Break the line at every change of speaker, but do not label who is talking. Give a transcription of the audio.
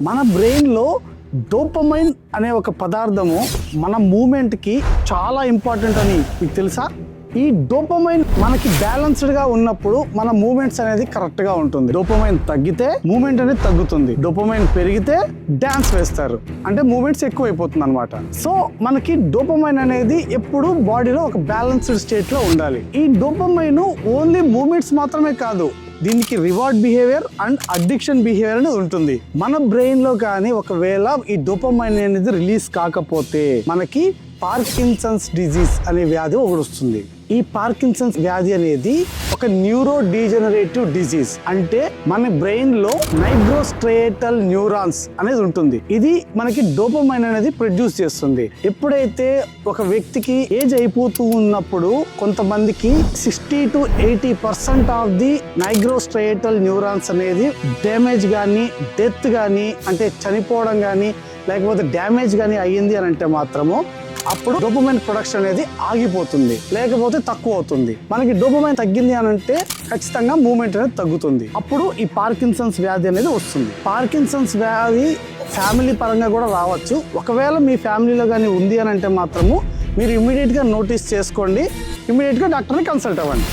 మన బ్రెయిన్లో డోపమైన్ అనే ఒక పదార్థము మన మూమెంట్కి చాలా ఇంపార్టెంట్ అని మీకు తెలుసా? ఈ డోపమైన్ మనకి బ్యాలెన్స్డ్గా ఉన్నప్పుడు మన మూమెంట్స్ అనేది కరెక్ట్గా ఉంటుంది. డోపమైన్ తగ్గితే మూమెంట్ అనేది తగ్గుతుంది, డోపమైన్ పెరిగితే డ్యాన్స్ వేస్తారు, అంటే మూమెంట్స్ ఎక్కువైపోతుంది అనమాట. సో మనకి డోపమైన్ అనేది ఎప్పుడు బాడీలో ఒక బ్యాలెన్స్డ్ స్టేట్లో ఉండాలి. ఈ డోపమైన్ ఓన్లీ మూమెంట్స్ మాత్రమే కాదు, దీనికి reward behaviour and addiction behaviour అనేది ఉంటుంది. మన బ్రెయిన్ లో కానీ ఒకవేళ ఈ డోపమైన్ అనేది రిలీజ్ కాకపోతే మనకి పార్కిన్సన్స్ డిజీజ్ అనే వ్యాధి ఒకటి వస్తుంది. ఈ పార్కిన్సన్స్ వ్యాధి అనేది ఒక న్యూరో డీజనరేటివ్ డిజీజ్. అంటే మన బ్రెయిన్ లో నైగ్రోస్ట్రియేటల్ న్యూరాన్స్ అనేది ఉంటుంది. ఇది మనకి డోపమైన్ అనేది ప్రొడ్యూస్ చేస్తుంది. ఎప్పుడైతే ఒక వ్యక్తికి ఏజ్ అయిపోతూ ఉన్నప్పుడు కొంతమందికి 60 to 80% ఆఫ్ ది నైగ్రోస్ట్రియేటల్ న్యూరాన్స్ అనేది డ్యామేజ్ కానీ, డెత్ కానీ, అంటే చనిపోవడం కానీ, లేకపోతే డ్యామేజ్ కానీ అయ్యింది అని అంటే మాత్రము అప్పుడు డోపమైన్ ప్రొడక్షన్ అనేది ఆగిపోతుంది, లేకపోతే తక్కువ అవుతుంది. మనకి డోపమైన్ తగ్గింది అని అంటే ఖచ్చితంగా మూమెంట్ అనేది తగ్గుతుంది. అప్పుడు ఈ పార్కిన్సన్స్ వ్యాధి అనేది వస్తుంది. పార్కిన్సన్స్ వ్యాధి ఫ్యామిలీ పరంగా కూడా రావచ్చు. ఒకవేళ మీ ఫ్యామిలీలో కానీ ఉంది అని అంటే మాత్రము మీరు ఇమ్మీడియట్గా నోటీస్ చేసుకోండి, ఇమ్మీడియట్గా డాక్టర్ని కన్సల్ట్ అవ్వండి.